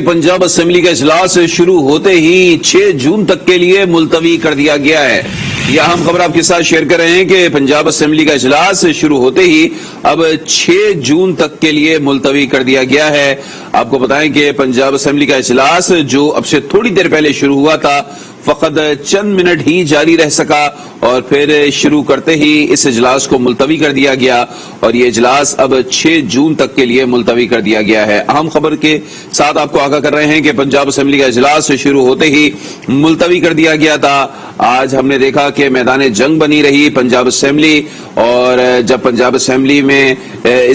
Punjab assembly का इजलास शुरू होते ही 6 जून तक के लिए मुलतवी कर दिया गया है। यह अहम खबर आपके साथ शेयर कर रहे हैं कि पंजाब असेंबली का इजलास शुरू होते ही अब 6 जून तक के लिए मुलतवी कर दिया गया है। आपको बताएं कि पंजाब असेंबली का इजलास जो अब से थोड़ी देर पहले शुरू हुआ था, फकत चंद मिनट ही जारी रह सका और फिर शुरू करते ही इस इजलास को मुलतवी कर दिया गया और ये इजलास अब 6 जून तक के लिए मुलतवी कर दिया गया है। अहम खबर के साथ आपको आगाह कर रहे हैं कि पंजाब असेंबली का इजलास शुरू होते ही मुलतवी कर दिया गया था। आज हमने देखा कि मैदान जंग बनी रही पंजाब असेंबली, और जब पंजाब असेंबली में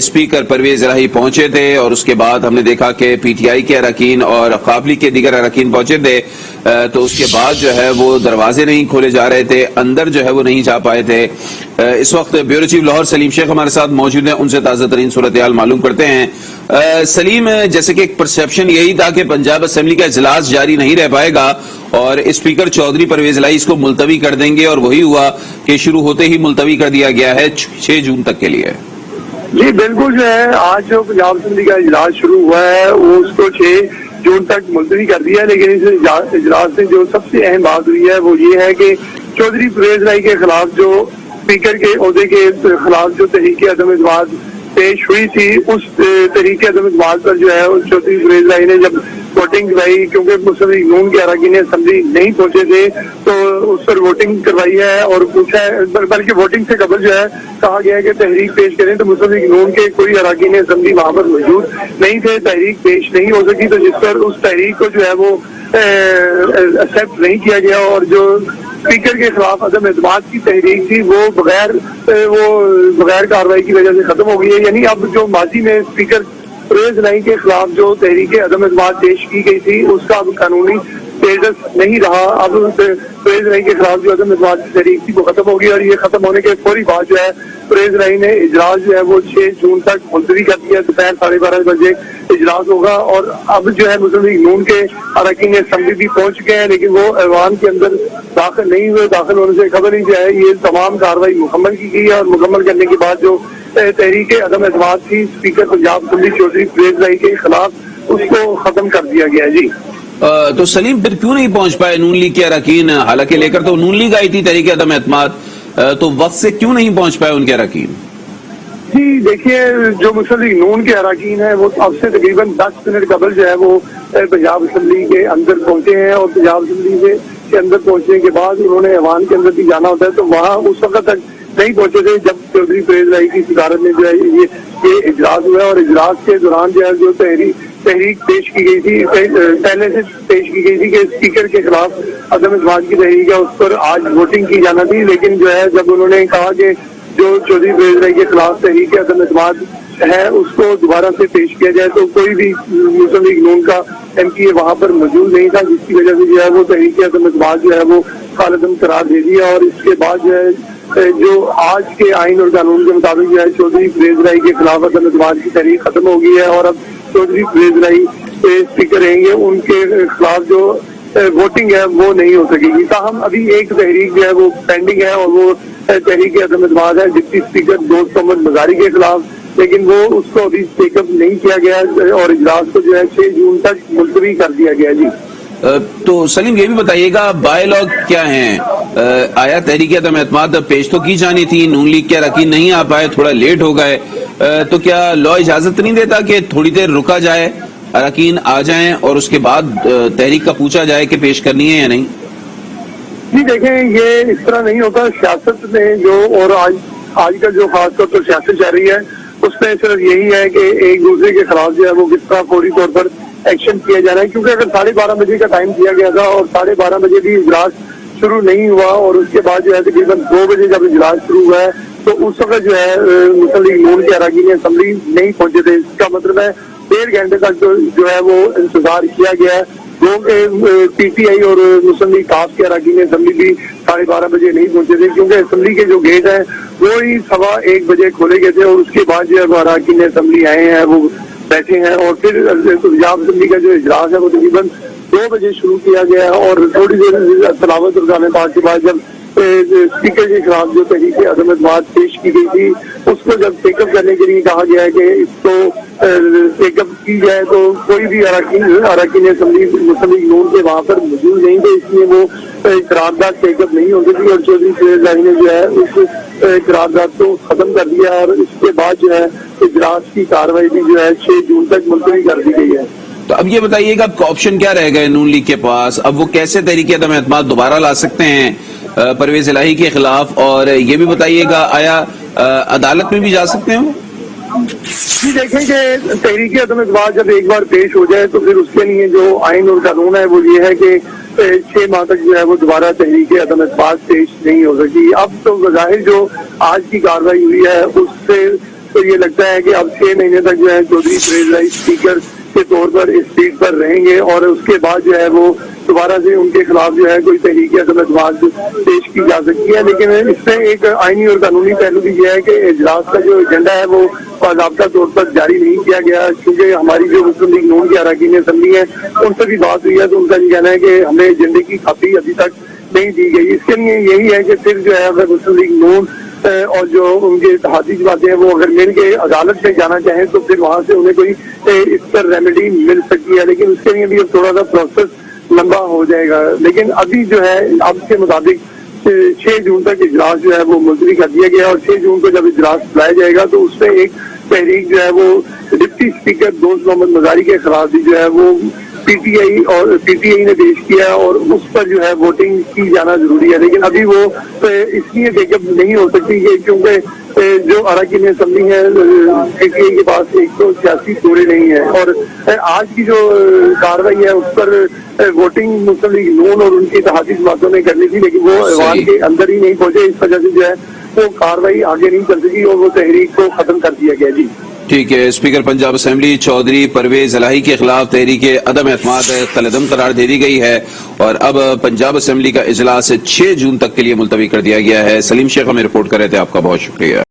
स्पीकर परवेज इलाही पहुंचे थे और उसके बाद हमने देखा कि पीटीआई के अरकान और काबली के दीगर अरकान पहुंचे थे, तो उसके बाद जो है वो दरवाजे नहीं खोले जा रहे थे, अंदर जो है वो नहीं जा पाए थे। इस वक्त ब्यूरो चीफ लाहौर सलीम शेख हमारे साथ मौजूद हैं, उनसे ताज़ा तरीन सूरत हाल मालूम करते हैं। सलीम, जैसे कि एक परसेप्शन यही था कि पंजाब असेंबली का इजलास जारी नहीं रह पाएगा और स्पीकर चौधरी परवेज इलाही इसको मुलतवी कर देंगे, और वही हुआ कि शुरू होते ही मुलतवी कर दिया गया है 6 जून तक के लिए। जी बिल्कुल, जो है आज जो पंजाब असेंबली का इजलास शुरू हुआ है वो उसको 6 जून तक मुलतवी कर दिया है। लेकिन इस इजलास में जो सबसे अहम बात हुई है वो ये है कि चौधरी परवेज इलाही के खिलाफ जो स्पीकर के ओहदे के खिलाफ जो तहरीक अदम इत्माद पेश हुई थी, उस तहरीक अदम इत्माद पर जो है चौधरी परवेज इलाही ने जब वोटिंग करवाई, क्योंकि मुस्लिम लीग नून के अरकान असेंबली नहीं पहुंचे थे, तो उस पर वोटिंग करवाई है और पूछा है, बल्कि वोटिंग से कबल जो है कहा गया है कि तहरीक पेश करें, तो मुस्लिम लीग नून के कोई अरकान असेंबली वहां पर मौजूद नहीं थे, तहरीक पेश नहीं हो सकी, तो जिस पर उस तहरीक को जो है वो एक्सेप्ट नहीं किया गया और जो स्पीकर के खिलाफ अदम एतमाद की तहरीक थी वो बगैर कार्रवाई की वजह से खत्म हो गई है। यानी अब जो माजी में स्पीकर परवेज इलाही के खिलाफ जो तहरीक अदम एतमाद पेश की गई थी उसका अब कानूनी स्टेटस नहीं रहा। अब परवेज इलाही के खिलाफ जो अदम एतमाद की तहरीक थी वो खत्म होगी, और ये खत्म होने के फौरी बाद जो है परवेज इलाही ने इजलास जो है वो 6 जून तक मुलतवी कर दिया। दोपहर 12:30 बजे इजलास होगा और अब जो है मुस्लिम लीग नून के अरकान असेंबली भी पहुंच चुके हैं, लेकिन वो ऐवान के अंदर दाखिल नहीं हुए। दाखिल होने से खबर ही जो है ये तमाम कार्रवाई मुकम्मल की गई है और मुकम्मल करने के बाद जो तहरीक अदम एतमाद थी स्पीकर पंजाब असेंबली चौधरी परवेज इलाही के खिलाफ, उसको खत्म कर दिया गया है। जी तो सलीम, फिर क्यों नहीं पहुंच पाए नून लीग के अरकान? हालांकि लेकर तो नून लीग आई थी तहरीक अदम एतमाद, तो वक्त से क्यों नहीं पहुंच पाए उनके अरकान? जी देखिए, जो मुस्लिम लीग नून के अरकान है वो अब से तकरीबन 10 मिनट कबल जो है वो पंजाब असेंबली के अंदर पहुंचे हैं, और पंजाब असेंबली के अंदर पहुंचने के बाद उन्होंने ऐवान के अंदर भी जाना होता है, तो वहाँ उस वक्त तक नहीं पहुंचे थे जब चौधरी परवेज इलाही की सदारत में जो है ये इजलास हुआ। और इजलास के दौरान जो है जो तहरीक पेश की गई थी, पहले से पेश की गई थी कि स्पीकर के खिलाफ अदम एतमाद की तहरीक है, उस पर आज वोटिंग की जाना थी। लेकिन जो है जब उन्होंने कहा कि जो चौधरी परवेज इलाही के खिलाफ तहरीक अदम एतमाद है उसको दोबारा से पेश किया जाए, तो कोई भी मुस्लिम लीग नून का एमपी वहां पर मौजूद नहीं था, जिसकी वजह से जो है वो तहरीक अदम एतमाद जो है वो खालिदम करार दे दिया। और इसके बाद जो है जो आज के आइन और कानून के मुताबिक जो है चौधरी परवेज इलाही के खिलाफ अदम एतमाद की तहरीक खत्म हो गई है और अब चौधरी परवेज इलाही स्पीकर रहेंगे, उनके खिलाफ जो वोटिंग है वो नहीं हो सकेगी। ताहम अभी एक तहरीक जो है वो पेंडिंग है और वो तहरीक अदम एतमाद है डिप्टी स्पीकर दोस्त मोहम्मद मजारी के खिलाफ, लेकिन वो उसको अभी टेकअप नहीं किया गया और इजलास को जो है 6 जून तक मुलतवी कर दिया गया। जी तो सलीम, ये भी बताइएगा बाय लॉ क्या है? आया तहरीक अदम एतमाद पेश तो की जानी थी, नून लीग के अरकान नहीं आ पाए, थोड़ा लेट हो गए, तो क्या लॉ इजाजत नहीं देता कि थोड़ी देर रुका जाए, अरकान आ जाएं और उसके बाद तहरीक का पूछा जाए कि पेश करनी है या नहीं? जी देखें, ये इस तरह नहीं होता। सियासत में जो और आजकल जो खासतौर पर सियासत चल रही है उसमें सिर्फ यही है कि एक दूसरे के खिलाफ जो है वो किस तरह फौरी तौर पर एक्शन किया जा रहा है, क्योंकि अगर 12:30 बजे का टाइम दिया गया था और 12:30 बजे भी इजलास शुरू नहीं हुआ और उसके बाद जो है तकरीबन 2 बजे जब इजलास शुरू हुआ है तो उस वक्त जो है मुस्लिम लीग नून के अरकान असेंबली नहीं पहुंचे थे। इसका मतलब है 1.5 घंटे तक जो है वो इंतजार किया गया है, जो पीटीआई और मुस्लिम लीग काफ के अरकान असेंबली भी 12:30 बजे नहीं पहुंचे थे, क्योंकि असेंबली के जो गेट है वो ही 1:15 बजे खोले गए थे और उसके बाद जो है वो अरकान असेंबली आए हैं, वो बैठे हैं और फिर पंजाब असेंबली का जो इजलास है वो तकरीबन 2 बजे शुरू किया गया है। और थोड़ी देर तलावत और गाने पाक के बाद जब स्पीकर के खिलाफ जो तहरीक अदम एतमाद पेश की गई थी उसको जब टेकअप करने के लिए कहा गया है कि इसको ٹیک اپ کی جائے تو کوئی بھی اراکین اسمبلی مسلم لیگ نون کے وہاں پر موجود نہیں تھے، اس لیے وہ قرارداد ٹیک اپ نہیں ہو سکی اور چودھری فیض لاہی نے جو ہے اس قرارداد کو ختم کر دیا اور اس کے بعد جو ہے اجلاس کی کاروائی بھی جو ہے 6 جون تک ملتوی کر دی گئی ہے۔ تو اب یہ بتائیے گا آپشن کیا رہ گئے نون لیگ کے پاس؟ اب وہ کیسے تحریک عدم اعتماد دوبارہ لا سکتے ہیں پرویز الہی کے خلاف؟ اور یہ بھی بتائیے گا آیا عدالت میں بھی جا سکتے ہیں وہ؟ جی دیکھیں کہ تحریک عدم اعتماد جب ایک بار پیش ہو جائے تو پھر اس کے لیے جو آئین اور قانون ہے وہ یہ ہے کہ 6 ماہ تک جو ہے وہ دوبارہ تحریک عدم اعتماد پیش نہیں ہو سکی۔ اب تو بظاہر جو آج کی کاروائی ہوئی ہے اس سے تو یہ لگتا ہے کہ اب 6 مہینے تک جو ہے چودھری فیض لاہی اسپیکر کے طور پر اس سیٹ پر رہیں گے اور اس کے بعد جو ہے وہ دوبارہ سے ان کے خلاف جو ہے کوئی تحریک عدم اعتماد پیش کی جا سکتی ہے، لیکن اس میں ایک آئینی اور قانونی پہلو بھی یہ ہے کہ اجلاس کا جو ایجنڈا ہے وہ باضابطہ طور پر جاری نہیں کیا گیا، کیونکہ ہماری جو مسلم لیگ نون کی اراکین اسمبلی ہے ان سے بھی بات ہوئی ہے تو ان کا یہ کہنا ہے کہ ہمیں ایجنڈے کی کاپی ابھی تک نہیں دی گئی۔ اس کے لیے یہی ہے کہ پھر جو ہے اگر مسلم لیگ نون اور جو ان کے اتحادی جماعتیں ہیں وہ اگر مل کے عدالت میں جانا چاہیں تو پھر وہاں سے انہیں کوئی اس پر ریمیڈی مل سکتی ہے، لیکن اس کے لیے بھی اب تھوڑا سا پروسیس لمبا ہو جائے گا۔ لیکن ابھی جو ہے اب کے مطابق 6 جون تک اجلاس جو ہے وہ ملتوی کر دیا گیا اور 6 جون کو جب اجلاس بلایا جائے گا تو اس میں ایک تحریک جو ہے وہ ڈپٹی اسپیکر دوست محمد مزاری کے خلاف بھی جو ہے وہ پی ٹی آئی نے پیش کیا اور اس پر جو ہے ووٹنگ کی جانا ضروری ہے، لیکن ابھی وہ اس لیے ٹیک اپ نہیں ہو سکتی کیونکہ جو اراکین اسمبلی ہے پی ٹی آئی کے پاس 186 پورے نہیں ہے اور آج کی جو کاروائی ہے اس پر ووٹنگ مسلم لیگ نون اور ان کی اتحادی جماعتوں نے کرنی تھی، لیکن وہ ایوان کے اندر ہی نہیں پہنچے، اس وجہ سے جو ہے وہ کاروائی آگے نہیں چل سکی اور وہ تحریک کو ختم کر دیا گیا۔ جی ٹھیک ہے، اسپیکر پنجاب اسمبلی چودھری پرویز الہی کے خلاف تحریک عدم اعتماد کالعدم قرار دے دی گئی ہے اور اب پنجاب اسمبلی کا اجلاس 6 جون تک کے لیے ملتوی کر دیا گیا ہے۔ سلیم شیخ ہمیں رپورٹ کر رہے تھے، آپ کا بہت شکریہ۔